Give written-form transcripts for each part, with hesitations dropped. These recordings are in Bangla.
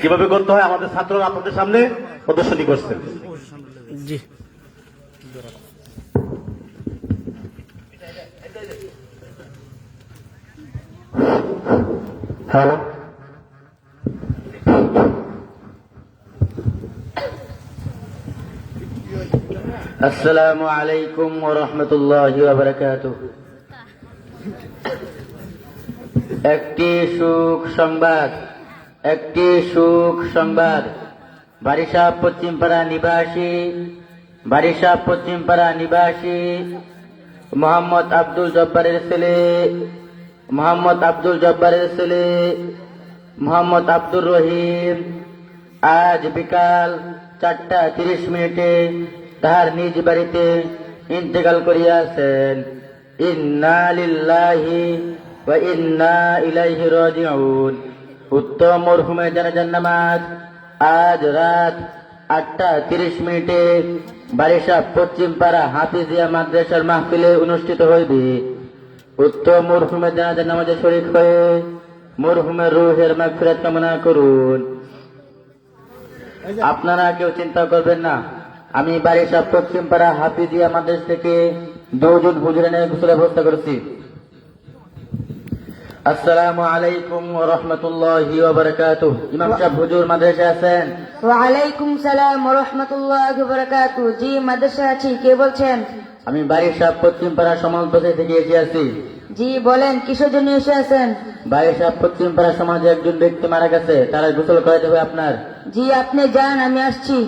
কিভাবে করতে হয় আমাদের ছাত্ররা আপনাদের সামনে প্রদর্শনী করছেন। জি হ্যালো, আসসালামু আলাইকুম ওয়া রাহমাতুল্লাহি ওয়া বারাকাতুহু। একটি সুখ সংবাদ বারিশা পশ্চিমপাড়া নিবাসী মোহাম্মদ আব্দুল জব্বারের ছেলে মোহাম্মদ আব্দুর রহিম আজ বিকাল 4:30 তাহার নিজ বাড়িতে ইন্তেকাল করিয়াছেন। ইন্না লিল্লাহি ওয়া ইন্না ইলাইহি রাজিউন। উত্তম মরহুমের জানাজার নামাজ আজ রাত 8:30 বারিশা পশ্চিমপাড়া হাফিজিয়া মাদ্রাসার মাহফিলে অনুষ্ঠিত হইবে। উত্তম মরহুমের জানাজার নামাজে শরীক হয়ে মরহুমের রূহের মাগফিরাত কামনা করুন। আপনারা কেউ চিন্তা করবেন না, আমি বারিশা পশ্চিমপাড়া হাফিজিয়া মাদ্রাসা থেকে 2 জন হুজুর এনে গোসলের ব্যবস্থা করেছি। আসসালামু আলাইকুম ওয়া রাহমাতুল্লাহি ওয়া বারাকাতুহু। ইমাম সাহেব হুজুর মাদ্রাসায় আছেন? ওয়া আলাইকুম সালাম ওয়া রাহমাতুল্লাহি ওয়া বারাকাতুহু। জি, মাদ্রাসা আছি। কে বলছেন? আমি বারিশা পশ্চিমপাড়া সমাজ থেকে এসে আছি। জি বলেন, কিসের জন্য এসে আছেন? বারিশা পশ্চিমপাড়া সমাজে একজন ব্যক্তি মারা গেছে, তারা গোসল করাতে হবে আপনার। জি, আপনি যান, আমি আসছি।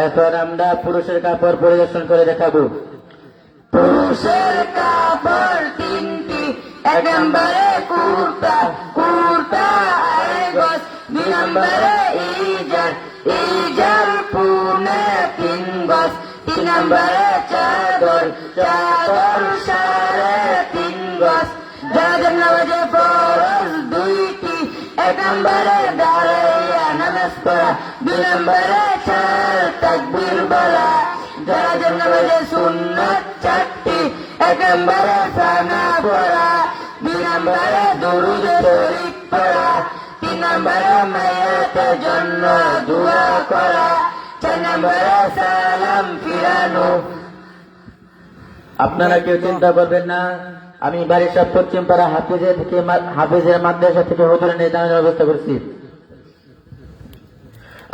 এখন আমরা পুরুষের কাপড় পরিদর্শন করে দেখাবো। পুরুষের কাপড় 3টি। 1 নম্বরে কুর্তা আড়াই গজ। 2 নম্বরে ইজার পুনে 3 গজ। 3 নম্বরে চাদর 3.5 গজ। জানাজার নামাজে ফরজ 2টি। 1 নম্বরে দাঁড়াইয়া নামাজ পড়া। 2 নম্বরে 4 তাকবীর বলা। জানাজার নামাজে সুন্নাত 4টি। 1 নম্বরে সানা পড়া। 2 নম্বরে দুরূদ শরীফ পড়া। 3 নম্বরে মাইয়াতের জন্য দোয়া করা। 4 নম্বরে সালাম ফিরানো। আপনারা কেউ চিন্তা করবেন না, আমি বারিশা পশ্চিমপাড়া হাফিজের মাদ্রাসা থেকে হুজুর এনে জানাজার ব্যবস্থা করছি।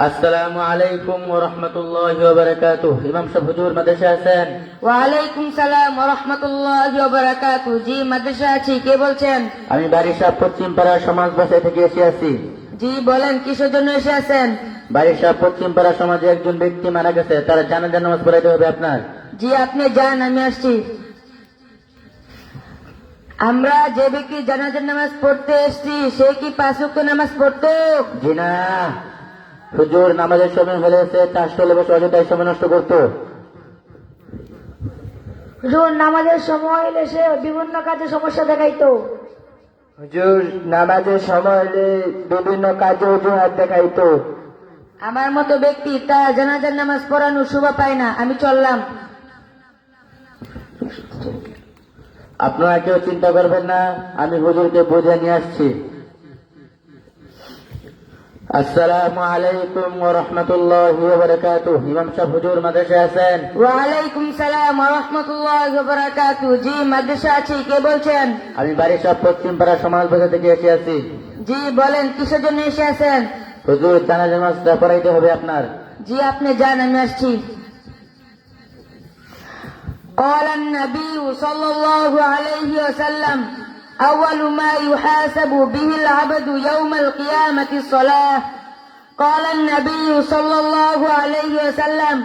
আসসালামু আলাইকুম ওয়া রাহমাতুল্লাহি ওয়া বারাকাতুহু। ইমাম সাহেব হুজুর মাদ্রাসায় আছেন? ওয়া আলাইকুম সালাম ওয়া রাহমাতুল্লাহি ওয়া বারাকাতুহু। জি, মাদ্রাসা আছি। কে বলছেন? আমি বারিশা পশ্চিমপাড়া সমাজ থেকে এসে আছি। জি বলেন, কিসের জন্য এসে আছেন? বারিশা পশ্চিমপাড়া সমাজে একজন ব্যক্তি মারা গেছে, তারা জানাজার নামাজ পড়াইতে হবে আপনার। জি, আপনি যান, আমি আসছি। আমরা যে ব্যক্তি জানাজার নামাজ পড়তে এসছি, সে কি 5 ওয়াক্ত নামাজ পড়তো? জি না, হুজুর নামাজের সময় হলেছে তার স্থলে বসে অযথাই সময় নষ্ট করতো। হুজুর নামাজের সময় এলে সে বিভিন্ন কাজে সমস্যা দেখাইতো। হুজুর নামাজের সময় হলে বিভিন্ন কাজে অজুহাত দেখাইতো। আমার মতো ব্যক্তি তার জানাজার নামাজ পড়ানোর শোভা পায় না, আমি চললাম। আপনারা কেউ চিন্তা করবেন না, আমি হুজুরকে বুঝে নিয়ে আসছি। আসসালামু আলাইকুম ওয়া রাহমাতুল্লাহি ওয়া বারাকাতুহু। ইমাম সাহেব হুজুর মাদ্রাসায় আছেন? ওয়া আলাইকুম সালাম ওয়া রাহমাতুল্লাহি ওয়া বারাকাতুহু। জি, মাদ্রাসা আছি। কে বলছেন? আমি বারিশা পশ্চিমপাড়া সমাজ থেকে এসে আছি। জি বলেন, কিসের জন্য এসে আছেন? হুজুর জানাজার নামাজ পড়াইতে হবে আপনার। জি, আপনি যান, আমি আসছি। قال النبي صلى الله عليه وسلم أول ما يحاسب به العبد يوم القيامة الصلاة. قال النبي صلى الله عليه وسلم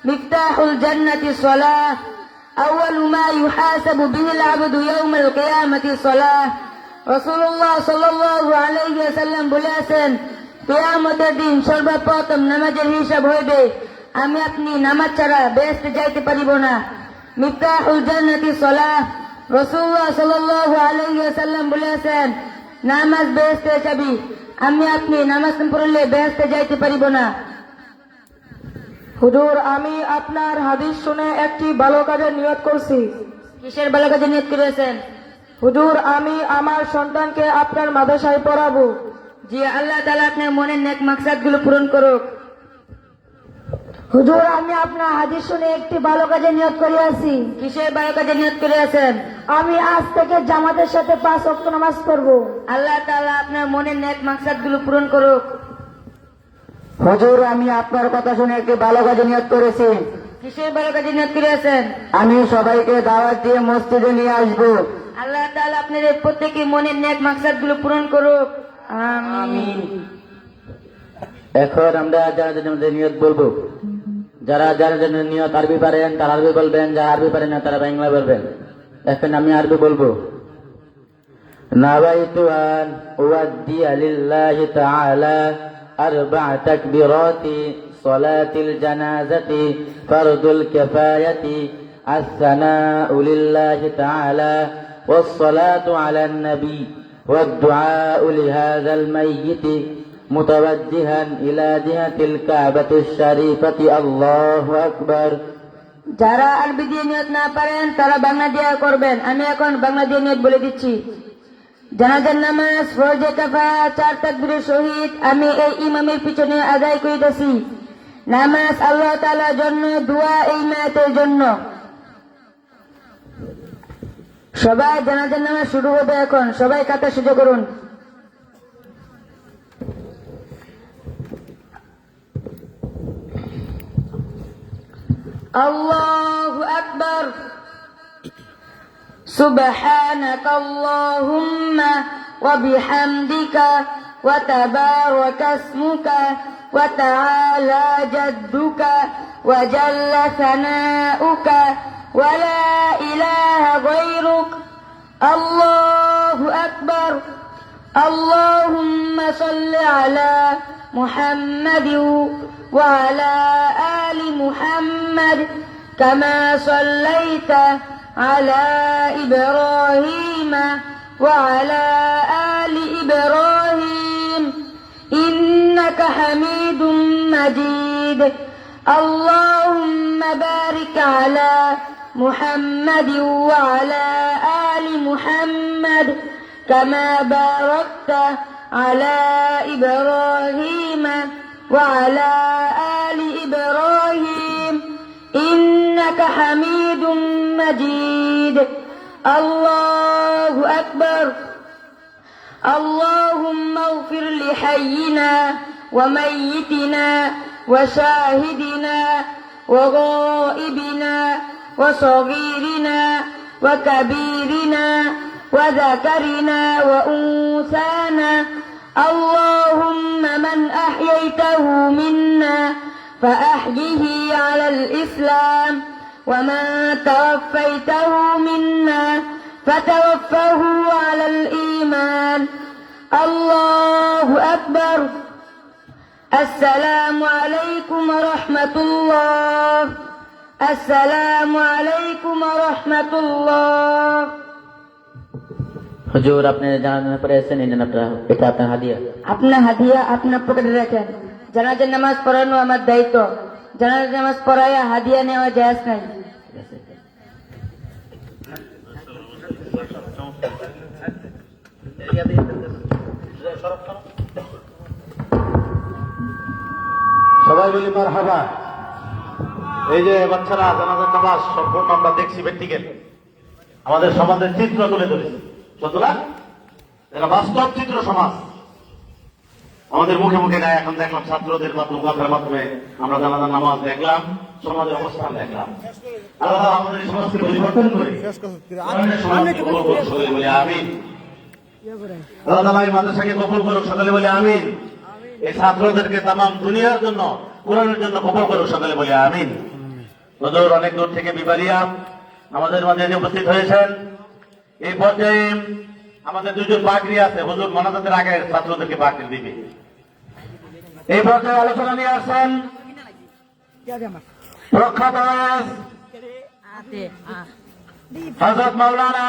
مفتاح الجنة الصلاة. أول ما يحاسب به العبد يوم القيامة الصلاة. رسول الله صلى الله عليه وسلم বলেছেন, কিয়ামতের দিন সর্বপ্রথম নামাজের হিসাব হইবে। আমি আপনি নামাজ ছাড়া বেহেশতে যাইতে পারিব না। মিফতাহুল জান্নাতি সালাহ। রাসূলুল্লাহ সাল্লাল্লাহু আলাইহি ওয়াসাল্লাম বলেছেন, নামাজ বেহেশতের চাবি। আমি আপনি নামাজ না পড়লে বেহেশতে যাইতে পারিব না। হুজুর, আমি আপনার হাদিস শুনে একটি ভালো কাজের নিয়ত করছি। কিসের ভালো কাজে নিয়ত করেছেন? হুজুর, আমি আমার সন্তানকে আপনার মাদ্রাসায় পড়াবো। জি, আল্লাহ তাআলা আপনার মনের নেক মাকসাদগুলো পূরণ করুক। হুজুর, আমি আপনার হাদিস শুনে একটি ভালো কাজে নিয়ত করিয়াছি। কিসের ভালো কাজে নিয়ত করিয়াছেন? আমি আজ থেকে জামাতের সাথে 5 ওয়াক্ত নামাজ পড়ব। আল্লাহ তাআলা আপনার মনের নেক মাকসাদগুলো পূরণ করুক। হুজুর, আমি আপনার কথা শুনে একটি ভালো কাজে নিয়ত করেছি। কিসের ভালো কাজে নিয়ত করিয়াছেন? আমি সবাইকে দাওয়াত দিয়ে মসজিদে নিয়ে আসবো। আল্লাহ তাআলা আপনাদের প্রত্যেকের মনের নেক মাকসাদগুলো পূরণ করুক। আমিন। এখন আমরা যারা আমাদের নিয়ত বলবো। যারা যারা নিয়ত আরবি পারেন তারা আরবি বলবেন, যারা আরবি পারেন না তারা বাংলা বলবেন। এখন আমি আরবি বলবো। নাওয়াইতু আন উওয়াদ্দিয়া লিল্লাহি তাআলা আরবা' তাকবীরাতি সালাতিল জানাজাতি ফারদুল কিফায়াতি আসসানাউ লিল্লাহি তাআলা والصلاة على النبي والدعاء لهذا الميت متوجها إلى جهة الكعبة الشريفة الله أكبر। যারা আরবি দিয়ে নিয়ত না পারেন তারা বাংলা দিয়ে করবেন। আমি এখন বাংলা দিয়ে নিয়ত বলে দিচ্ছি। জানাজার নামাজ ফরজে কিফায়া 4 তাকবীরের সহিত আমি এই ইমামের পিছনে আদায় করিতেছি। নামাজ আল্লাহ তাআলার জন্য, দোয়া এই মায়াতের জন্য। সবাই জানাজার নামাজ শুরু হবে এখন। সবাই কাতা সোজা করুন। আল্লাহু আকবার। সুবহানাকা আল্লাহুম্মা ওয়া বিহামদিকা ওয়া তাবারাকা ইসমুকা ওয়া তাআলা জাদ্দুকা ওয়া জাল্লা সানাউকা ওয়া লা ইলাহা গায়রুক। আল্লাহু আকবার। আল্লাহুম্মা সাল্লি আলা মুহাম্মাদিন ওয়া আলা আলি মুহাম্মাদ কামা সাল্লাইতা على إبراهيم وعلى آل إبراهيم إنك حميد مجيد. اللهم بارك على محمد وعلى آل محمد كما باركت على إبراهيم وعلى آل إبراهيم إنك حميد مجيد. الله أكبر. اللهم اغفر لحينا وميتنا وشاهدنا وغائبنا وصغيرنا وكبيرنا وذكرنا وأنثانا. اللهم من أحييته منا فأحيه على الإسلام ومن توفيته منا فتوفه على الإيمان. الله أكبر. السلام عليكم ورحمة الله. السلام عليكم ورحمة الله. হুজুর, আপনি জানাজার পরে এসেছেন, এটা আপনার হাদিয়া। আপনার হাদিয়া আপনার পকেটে রাখেন। জানাজার নামাজ পড়ানো আমার দায়িত্ব। জানাজার নামাজ পড়াইয়া হাদিয়া নেওয়া জায়েজ নাই। সবাই বলি মারহাবা। এই যে বাচ্চারা জানাজার নামাজ সম্পূর্ণ আমরা দেখছি প্র্যাকটিক্যাল, আমাদের সমাজের চিত্র তুলে ধরেছে। সত্য না? এটা বাস্তব চিত্র সমাজ আমাদের মুখে মুখে নেয়। এখন দেখলাম ছাত্রদের মাধ্যমে, কথার মাধ্যমে আমরা জানাজার নামাজ দেখলাম, সমাজের অবস্থান দেখলাম। আল্লাহ আমাদের এই সমাজকে পরিবর্তন করে বলে আমিন। আল্লাহ তাআলা এই মাদ্রাসাকে কবুল করুক, সকলে বলে আমিন। এই ছাত্রদেরকে তামাম দুনিয়ার জন্য, কোরআনের জন্য কবুল করুক, সকলে বলে আমিন। হুজুর অনেক দূর থেকে বিবারিয়া আমাদের মাঝে উপস্থিত হয়েছেন। এই পর্যায়ে আমাদের দুজন পাগড়ি আছে, হুজুর মোনাজাতের আগে ছাত্রদেরকে পাগড়ি দিবে। এই পর্যায়ে আলোচনা নিয়ে আসছেন প্রখ্যাত হযরত মাওলানা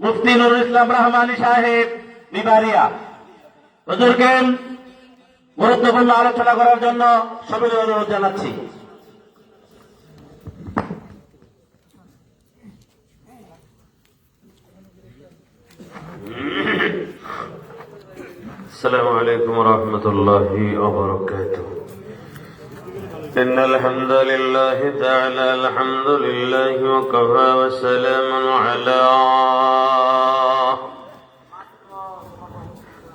মুফতি নুরুল ইসলাম রহমানী সাহেব বিবারিয়া। হুজুরকে গুরুত্বপূর্ণ আলোচনা করার জন্য সবিনয় অনুরোধ জানাচ্ছি। السلام عليكم ورحمة الله وبركاته. إن الحمد لله تعالى الحمد لله وكفى وسلام على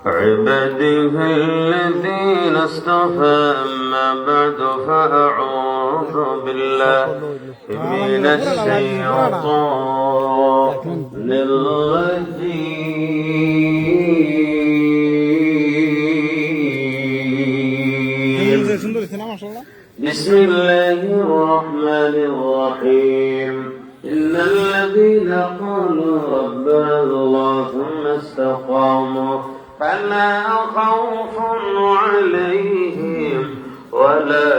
عباده الذين اصطفى. أما بعد فأعوذ بالله من الشيطان الرجيم. بسم الله الرحمن الرحيم. إن الذين قالوا ربنا الله ثم استقاموا فلا خوف عليهم ولا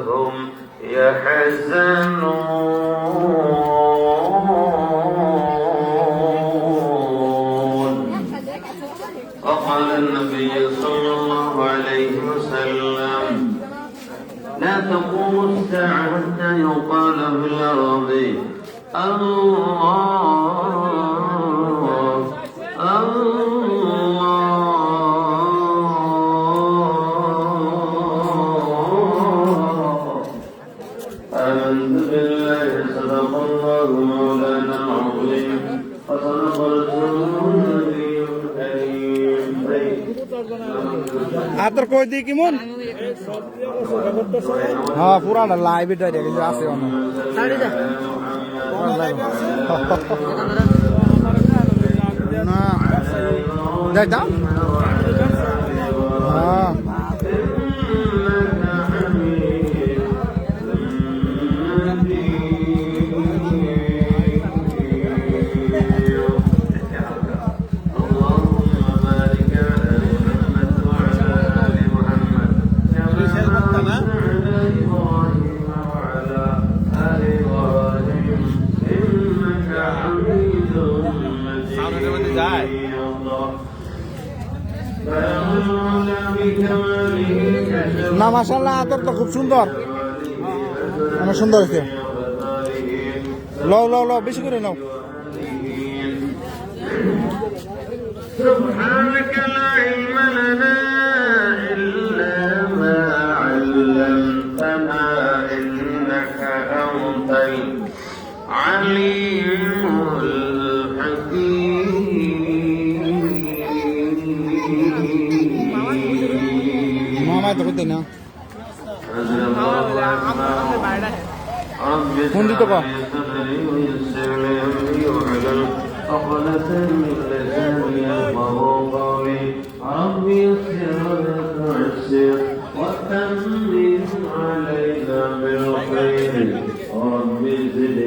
هم يحزنون. وقال النبي صلى الله عليه وسلم: لا تقوم الساعة حتى يقال في الأرض الله الله. آمنت بالله صدق الله مولانا العظيم وصدق رسوله النبي الكريم. আতর কই দি কেমন হ্যাঁ পুরাটা লাইভ এটা কিন্তু আছে অন্য না দেখ দাও হ্যাঁ না মাশাআল্লাহ আতর তো খুব সুন্দর অনেক সুন্দর হয়েছে লও লও লও বেশি করে নাও سبحانك لا علم لنا إلا ما علمتنا إنك أنت العليم الحكيم. মামা তো কইতে না কোন দিকে কো عقلة من لساني يفقهوا قولي. رب يسر ولا تعسر وأتمم علينا بالخير. رب زد